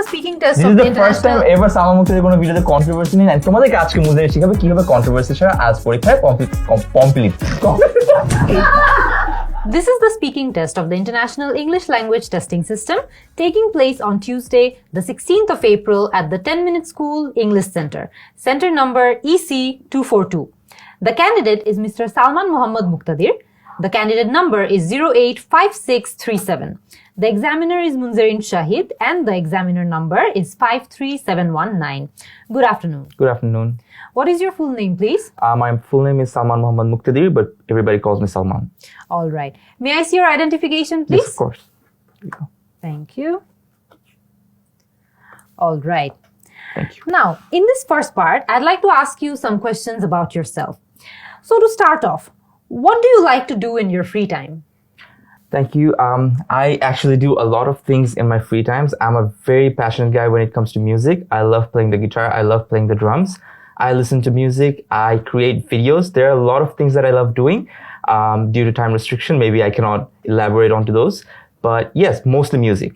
speaking test This of is the the first time international... ever Salman মুক্তাদির কোনো ভিডিওতে controversy নেই and তোমাদেরকে আজকে মুনজেরিন শিখাবে কিভাবে কন্ট্রোভার্সি ছাড়া আজ পরীক্ষায় complete This is the speaking test of the International English Language Testing System taking place on Tuesday, the 16th of April at the 10-Minute School English Center. Center number EC242. The candidate is Mr. Salman Muhammad Muqtadir. The candidate number is 085637. The examiner is Munzereen Shahid and the examiner number is 53719. Good afternoon. Good afternoon. What is your full name, please? My full name is Salman Muhammad Muqtadir, but everybody calls me Salman. All right. May I see your identification, please? Yes, of course. Here you go. Thank you. All right. Thank you. Now, in this first part, I'd like to ask you some questions about yourself. So to start off, what do you like to do in your free time? Thank you. I actually do a lot of things in my free times. I'm a very passionate guy when it comes to music. I love playing the guitar. I love playing the drums. I listen to music. I create videos. There are a lot of things that I love doing. Due to time restriction, maybe I cannot elaborate onto those. But yes, mostly music.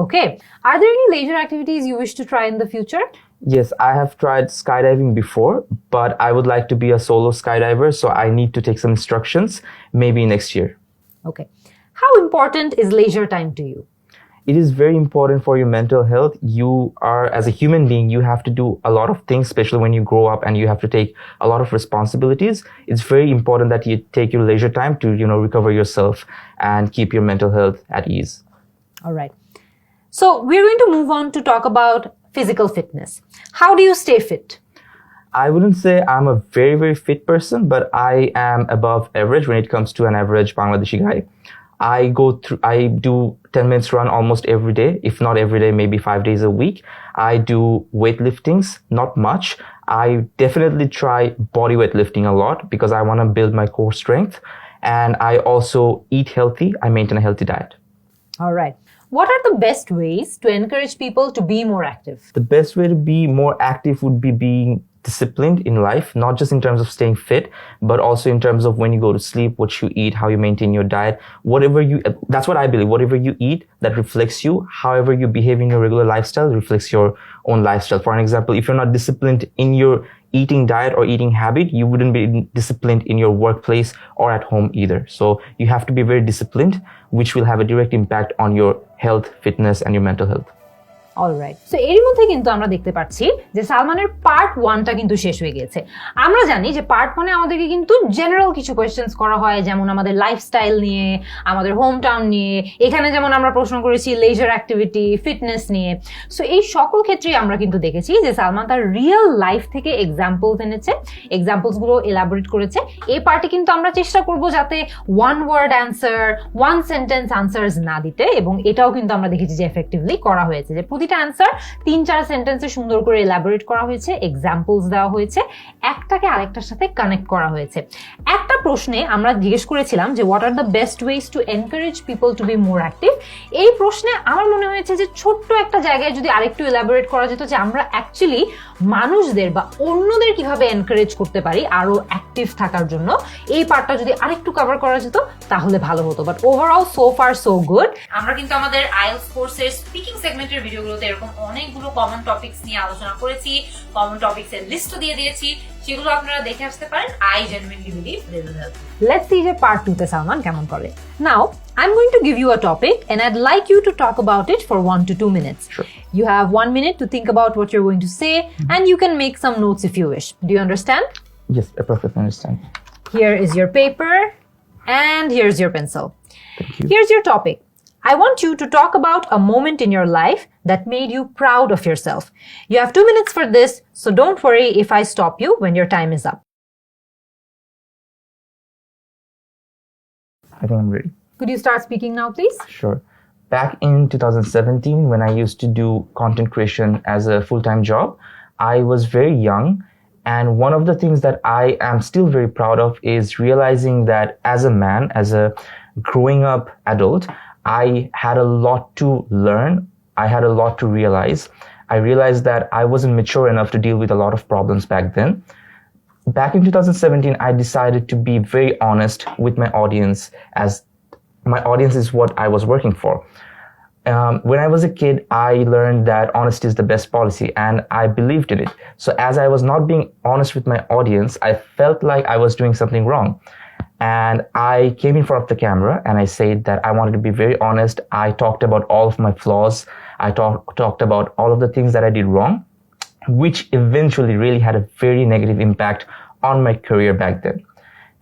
Okay. Are there any leisure activities you wish to try in the future? Yes, I have tried skydiving before, but I would like to be a solo skydiver, so I need to take some instructions, maybe next year. Okay. How important is leisure time to you? It is very important for your mental health. You are, as a human being, you have to do a lot of things, especially when you grow up and you have to take a lot of responsibilities. It's very important that you take your leisure time to, recover yourself and keep your mental health at ease. All right. So we're going to move on to talk about physical fitness. How do you stay fit? I wouldn't say I'm a very, very fit person, but I am above average when it comes to an average Bangladeshi guy. I do 10 minutes run almost every day, if not every day, maybe 5 days a week. I do weightliftings, not much. I definitely try body weight lifting a lot because I want to build my core strength. And I also eat healthy. I maintain a healthy diet. All right. What are the best ways to encourage people to be more active? The best way to be more active would be being disciplined in life, not just in terms of staying fit, but also in terms of when you go to sleep, what you eat, how you maintain your diet, that's what I believe, whatever you eat, that reflects you. However you behave in your regular lifestyle reflects your own lifestyle. For an example, if you're not disciplined in your eating diet or eating habit, you wouldn't be disciplined in your workplace or at home either. So you have to be very disciplined, which will have a direct impact on your health, fitness, and your mental health. Alright so এরই মধ্যে কিন্তু আমরা দেখতে পাচ্ছি যে সালমানের part 1টা কিন্তু শেষ হয়ে গেছে। আমরা জানি যে পার্ট 1-এ আমাদেরকে কিন্তু জেনারেল কিছু কোয়েশ্চেন্স করা হয়, যেমন আমাদের লাইফস্টাইল নিয়ে, আমাদের হোম টাউন নিয়ে, এখানে যেমন আমরা প্রশ্ন করেছি লেজার অ্যাক্টিভিটি, ফিটনেস নিয়ে। সো এই সকল ক্ষেত্রেই আমরা কিন্তু দেখেছি যে সালমান তার রিয়েল লাইফ থেকে এক্সাম্পলস এনেছে, এক্সাম্পলসগুলো এলাবোরেট করেছে। এই পার্টে কিন্তু আমরা চেষ্টা করব যাতে one word answer, one sentence answers না দিতে, এবং এটাও কিন্তু আমরা দেখেছি যে এফেক্টিভলি করা হয়েছে, যে প্রতিটা অ্যান্সার 3-4 সেন্টেন্সে সুন্দর করে এলাবোরেট করা হয়েছে, এক্সাম্পলস দেওয়া হয়েছে, একটাকে আরেকটার সাথে কানেক্ট করা হয়েছে। একটা প্রশ্নে আমরা জিজ্ঞেস করেছিলাম যে what are the best ways to encourage people to be more active. এই প্রশ্নে আমার মনে হয়েছে যে ছোট্ট একটা জায়গায় যদি আরেকটু এলাবোরেট করা যেত যে আমরা অ্যাকচুয়ালি মানুষদের বা অন্যদের কিভাবে এনকারেজ করতে পারি আরো অ্যাক্টিভ থাকার জন্য, এই পার্টটা যদি আরেকটু কভার করা যেত তাহলে ভালো হতো। But overall so far so good. আমরা কিন্তু আমাদের আইএলটিএস কোর্সের স্পিকিং সেগমেন্টের ভিডিওগুলোতে এরকম অনেকগুলো কমন টপিকস নিয়ে আলোচনা করেছি, কমন টপিকস এর লিস্টও দিয়ে দিয়েছি, সেগুলো আপনারা দেখে আসতে পারেন। I genuinely believe they will help. Let's see যে পার্ট 2 তে সালমান কেমন করে। নাও I'm going to give you a topic and I'd like you to talk about it for 1 to 2 minutes. Sure. You have 1 minute to think about what you're going to say, and you can make some notes if you wish. Do you understand? Yes, I perfectly understand. Here is your paper and here's your pencil. Thank you. Here's your topic. I want you to talk about a moment in your life that made you proud of yourself. You have 2 minutes for this, so don't worry if I stop you when your time is up. I think I'm ready. Could you start speaking now, please? Sure. Back in 2017, when I used to do content creation as a full-time job, I was very young. And one of the things that I am still very proud of is realizing that as a man, as a growing up adult, I had a lot to learn. I had a lot to realize. I realized that I wasn't mature enough to deal with a lot of problems back then. Back in 2017, I decided to be very honest with my audience, as my audience is what I was working for. When I was a kid, I learned that honesty is the best policy, and I believed in it. So as I was not being honest with my audience, I felt like I was doing something wrong. And I came in front of the camera and I said that I wanted to be very honest. I talked about all of my flaws. I talked about all of the things that I did wrong, which eventually really had a very negative impact on my career back then.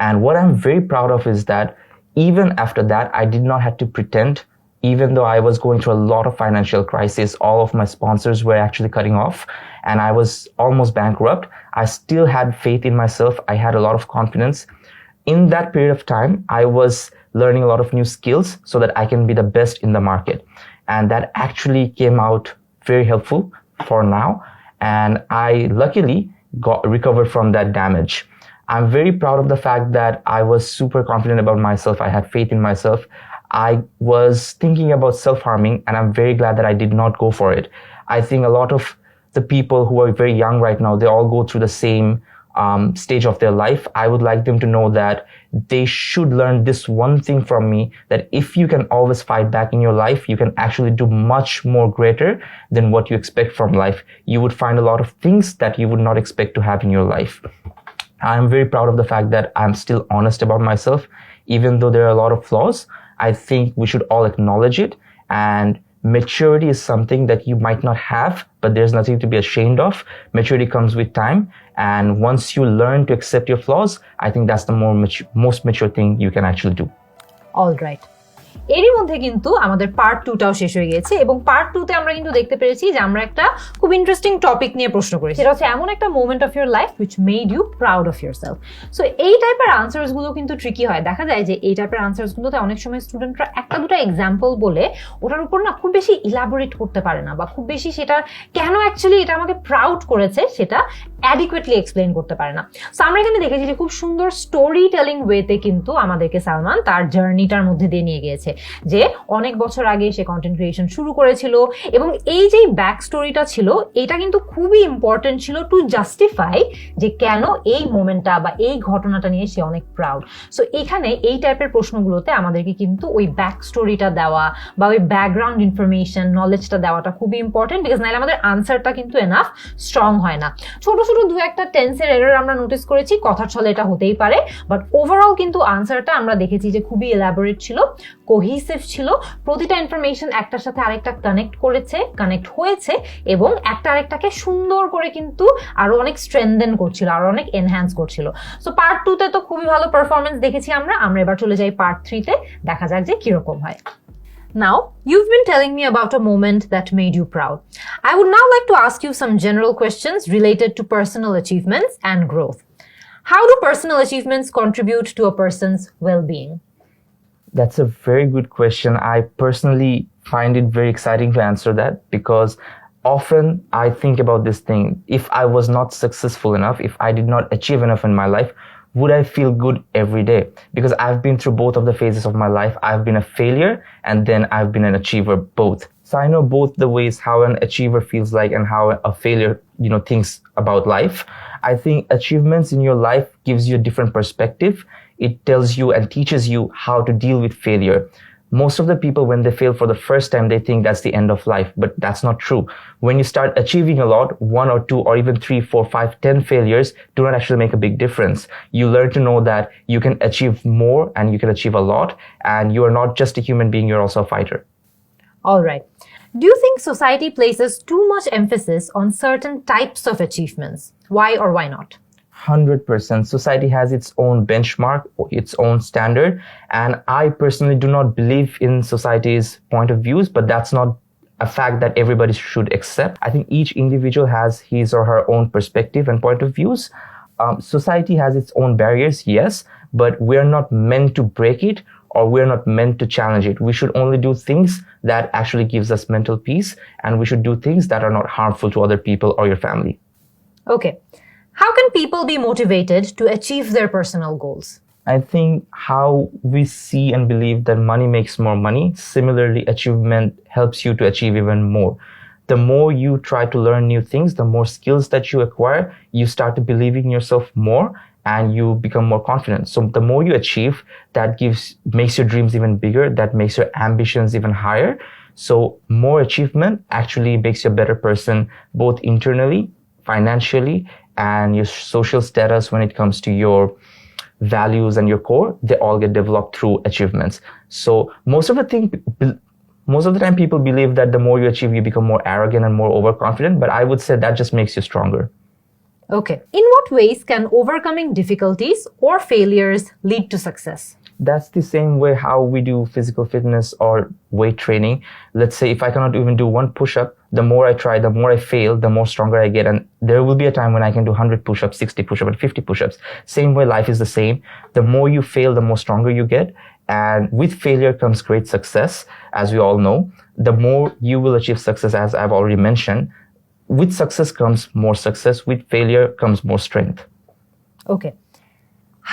And what I'm very proud of is that even after that, I did not have to pretend. Even though I was going through a lot of financial crisis, all of my sponsors were actually cutting off and I was almost bankrupt, I still had faith in myself. I had a lot of confidence. In that period of time, I was learning a lot of new skills so that I can be the best in the market. And that actually came out very helpful for now. And I luckily recovered from that damage. I'm very proud of the fact that I was super confident about myself. I had faith in myself. I was thinking about self-harming, and I'm very glad that I did not go for it. I think a lot of the people who are very young right now, they all go through the same stage of their life. I would like them to know that they should learn this one thing from me, that if you can always fight back in your life, you can actually do much more greater than what you expect from life. You would find a lot of things that you would not expect to have in your life. I'm very proud of the fact that I'm still honest about myself, even though there are a lot of flaws. I think we should all acknowledge it, and maturity is something that you might not have, but there's nothing to be ashamed of. Maturity comes with time, and once you learn to accept your flaws, I think that's the most mature thing you can actually do. All right. এরই মধ্যে কিন্তু আমাদের part 2টাও শেষ হয়ে গেছে এবং part 2তে আমরা কিন্তু দেখতে পেরেছি যে আমরা একটা খুব ইন্টারেস্টিং টপিক নিয়ে প্রশ্ন করেছি। সেটা হচ্ছে এমন একটা moment of your life which made you proud of yourself. So এই টাইপের আনসার্স গুলো কিন্তু ট্রিকি হয়। দেখা যায় যে এই টাইপের আনসার্স গুলোতে অনেক সময় স্টুডেন্টরা একটা দুটো এক্সাম্পল বলে ওটার উপর না খুব বেশি ইলাবোরেট করতে পারে না, বা খুব বেশি সেটার কেন অ্যাকচুয়ালি এটা আমাকে প্রাউড করেছে সেটা অ্যাডিকুয়েটলি এক্সপ্লেইন করতে পারে না। সো আমরা এখানে দেখেছি যে খুব সুন্দর স্টোরি টেলিং ওয়েতে কিন্তু আমাদেরকে সালমান তার জার্নিটার মধ্যে দিয়ে নিয়ে গিয়েছে, যে অনেক বছর আগে সে কন্টেন্ট ক্রিয়েশন শুরু করেছিল এবং এই যে ব্যাক স্টোরিটা ছিল এটা কিন্তু খুবই ইম্পর্টেন্ট ছিল টু জাস্টিফাই যে কেন এই মোমেন্টটা বা এই ঘটনাটা নিয়ে সে অনেক প্রাউড। সো এখানে এই টাইপের প্রশ্নগুলোতে আমাদেরকে কিন্তু ওই ব্যাক স্টোরিটা দেওয়া বা ওই ব্যাকগ্রাউন্ড ইনফরমেশন নলেজটা দেওয়াটা খুবই ইম্পর্টেন্ট, বিকজ নাহলে আমাদের আনসারটা কিন্তু এনাফ স্ট্রং হয় না। ছোট ছোট দু একটা টেন্সের এরর আমরা নোটিস করেছি, কথার ছলে এটা হতেই পারে, বাট ওভারঅল কিন্তু আনসারটা আমরা দেখেছি যে খুবই এলাবোরেট ছিল, কোহিসিভ ছিল, প্রতিটা ইনফরমেশন একটার সাথে আরেকটা কানেক্ট হয়েছে এবং একটা আরেকটাকে সুন্দর করে কিন্তু আরো অনেক স্ট্রেনদেন করছিল, আরো অনেক এনহ্যান্স করছিল। সো পার্ট 2তে তো খুবই ভালো পারফরমেন্স দেখেছি আমরা এবার চলে যাই পার্ট 3তে, দেখা যাক যে কিরকম হয়। Now, you've been telling me about a moment that made you proud. I would now like to ask you some general questions related to personal achievements and growth. How do personal achievements contribute to a person's well-being? That's a very good question. I personally find it very exciting to answer that, because often I think about this thing. If I was not successful enough, if I did not achieve enough in my life, would I feel good every day? Because I've been through both of the phases of my life. I've been a failure and then I've been an achiever, both. So I know both the ways how an achiever feels like and how a failure, thinks about life. I think achievements in your life gives you a different perspective. It tells you and teaches you how to deal with failure. Most of the people, when they fail for the first time, they think that's the end of life, but that's not true. When you start achieving a lot, 1 or 2 or even 3, 4, 5, 10 failures do not actually make a big difference. You learn to know that you can achieve more and you can achieve a lot, and you are not just a human being, you're also a fighter. All right. Do you think society places too much emphasis on certain types of achievements? Why or why not? 100%. Society has its own benchmark, its own standard, and I personally do not believe in society's point of views, but that's not a fact that everybody should accept. I think each individual has his or her own perspective and point of views. Society has its own barriers, yes, but we're not meant to break it, or we're not meant to challenge it. We should only do things that actually gives us mental peace, and we should do things that are not harmful to other people or your family. Okay. How can people be motivated to achieve their personal goals? I think how we see and believe that money makes more money, similarly, achievement helps you to achieve even more. The more you try to learn new things, the more skills that you acquire, you start to believe in yourself more and you become more confident. So the more you achieve, that makes your dreams even bigger, that makes your ambitions even higher. So more achievement actually makes you a better person, both internally, financially, and your social status when it comes to your values and your core. They all get developed through achievements. So most of the time people believe that the more you achieve, you become more arrogant and more overconfident, but I would say that just makes you stronger. Okay. In what ways can overcoming difficulties or failures lead to success? That's the same way how we do physical fitness or weight training. Let's say if I cannot even do one push-up, the more I try, the more I fail, the more stronger I get. And there will be a time when I can do 100 push-ups, 60 push-ups, and 50 push-ups. Same way life is the same. The more you fail, the more stronger you get. And with failure comes great success, as we all know. The more you will achieve success, as I've already mentioned. With success comes more success. With failure comes more strength. Okay.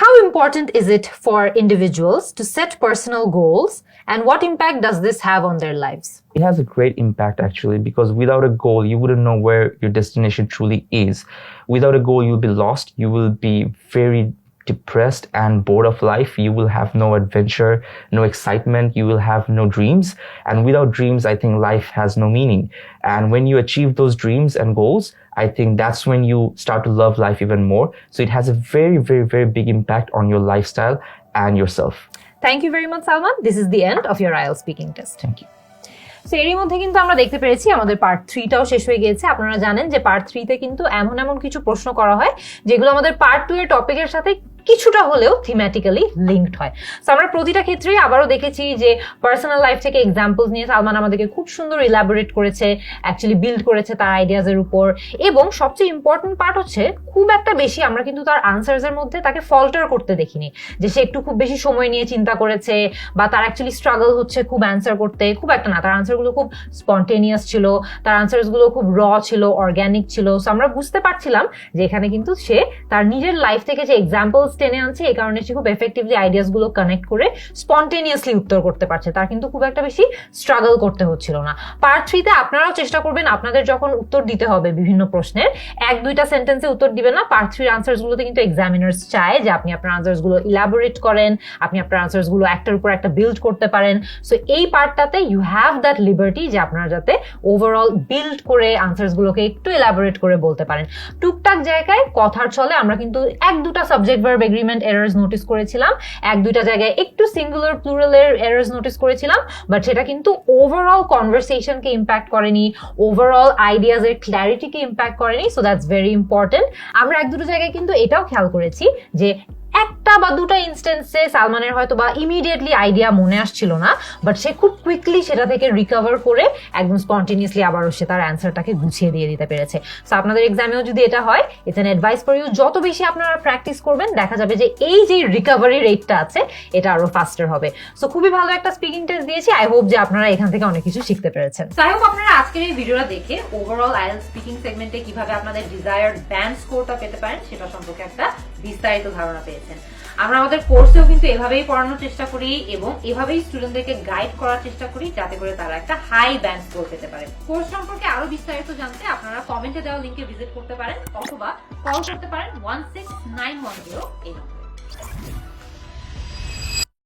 How important is it for individuals to set personal goals, and what impact does this have on their lives? It has a great impact actually, because without a goal, you wouldn't know where your destination truly is. Without a goal, you'll be lost. You will be very depressed and bored of life. You will have no adventure, no excitement. You will have no dreams. And without dreams, I think life has no meaning. And when you achieve those dreams and goals, I think that's when you start to love life even more. So it has a very, very, very big impact on your lifestyle and yourself. Thank you very much, Salman. This is the end of your IELTS speaking test. Thank you. So এরই মধ্যে কিন্তু আমরা দেখতে পেরেছি আমাদের part 3টাও শেষ হয়ে গিয়েছে। আপনারা জানেন যে পার্ট 3তে কিন্তু এমন কিছু প্রশ্ন করা হয় যেগুলো আমাদের পার্ট 2 এর টপিকের সাথে কিছুটা হলেও থিমেটিক্যালি লিঙ্কড হয়। সো আমরা প্রতিটা ক্ষেত্রেই আবারও দেখেছি যে পার্সোনাল লাইফ থেকে এক্সাম্পলস নিয়ে সালমান আমাদেরকে খুব সুন্দর ইলাবোরেট করেছে, অ্যাকচুয়ালি বিল্ড করেছে তার আইডিয়াজের উপর। এবং সবচেয়ে ইম্পর্টেন্ট পার্ট হচ্ছে খুব একটা বেশি আমরা কিন্তু তার আনসার্সের মধ্যে তাকে ফল্টার করতে দেখিনি, যে সে একটু খুব বেশি সময় নিয়ে চিন্তা করেছে বা তার অ্যাকচুয়ালি স্ট্রাগল হচ্ছে খুব অ্যান্সার করতে, খুব একটা না। তার আনসারগুলো খুব স্পন্টেনিয়াস ছিল, তার আনসারসগুলো খুব র ছিল, অর্গ্যানিক ছিল। সো আমরা বুঝতে পারছিলাম যে এখানে কিন্তু সে তার নিজের লাইফ থেকে যে এক্সাম্পলস টেনে আনছে, এই কারণে সে খুব এফেক্টিভলি আইডিয়াস গুলো কানেক্ট করে স্পন্টেনিয়াসলি উত্তর করতে পারছে। তার কিন্তু খুব একটা বেশি স্ট্রাগল করতে হচ্ছিল না। পার্ট 3তে আপনারাও চেষ্টা করবেন আপনাদের যখন উত্তর দিতে হবে বিভিন্ন প্রশ্নের, 1-2টা সেন্টেন্সে উত্তর দিবেন না। পার্ট 3 আনসার্স গুলোতে কিন্তু এক্সামিনার্স চায় যে আপনি আপনার আনসার্স গুলো ইলাবোরেট করেন, আপনি আপনার আনসার্স গুলো একটার উপর একটা বিল্ড করতে পারেন। সো এই পার্টটাতে ইউ হ্যাভ দ্যাট লিবার্টি যে আপনারা যাতে ওভারঅল বিল্ড করে আনসার্স গুলোকে একটু ইলাবোরেট করে বলতে পারেন। টুকটাক জায়গায় কথার ছলে আমরা কিন্তু 1-2টা subject verb agreement errors notice করেছিলাম, 1-2টা জায়গায় একটু সিঙ্গুলার প্লুরালের এরর্স নোটিস করেছিলাম, বাট সেটা কিন্তু ওভারঅল কনভারসেশনকে ইম্প্যাক্ট করেনি, ওভারঅল আইডিয়াজের ক্ল্যারিটিকে ইম্প্যাক্ট করেনি। So that's very important. আমরা 1-2টো জায়গায় কিন্তু এটাও খেয়াল করেছি যে একটা বা দুটা ইনস্টেন্সে সালমানের হয়তো বা ইমিডিয়েটলি আইডিয়া মনে আসছিল না, বাট সে খুব কুইকলি সেটা থেকে রিকভার করে একদম স্পন্টেনিয়াসলি আবারও সে তার অ্যান্সারটাকে গুছিয়ে দিয়ে দিতে পেরেছে। সো আপনাদের এক্সামেও যদি এটা হয়, it's an advice for you, যত বেশি আপনারা প্র্যাকটিস করবেন দেখা যাবে যে এই যে রিকভারি রেটটা আছে এটা আরো ফাস্টার হবে। সো খুবই ভালো একটা স্পিকিং টেস্ট দিয়েছি। আই হোপ যে আপনারা এখান থেকে অনেক কিছু শিখতে পেরেছেন। সো আই হোপ আপনারা আজকের এই ভিডিওটা দেখে ওভারঅল আইএলটিএস স্পিকিং সেগমেন্টে কিভাবে আপনাদের ডিজায়ার্ড ব্যান্ড স্কোরটা পেতে পারেন সেটা সম্পর্কে একটা বিস্তারিত ধারণা পেয়েছেন। আমরা আমাদের কোর্সেও কিন্তু এভাবেই পড়ানোর চেষ্টা করি এবং এভাবেই স্টুডেন্টদেরকে গাইড করার চেষ্টা করি যাতে করে তারা একটা হাই ব্যান্ড স্কোর পেতে পারে। কোর্স সম্পর্কে আরো বিস্তারিত জানতে আপনারা কমেন্টে দেওয়া লিংকে ভিজিট করতে পারেন অথবা কল করতে পারেন 16910 এই নম্বরে।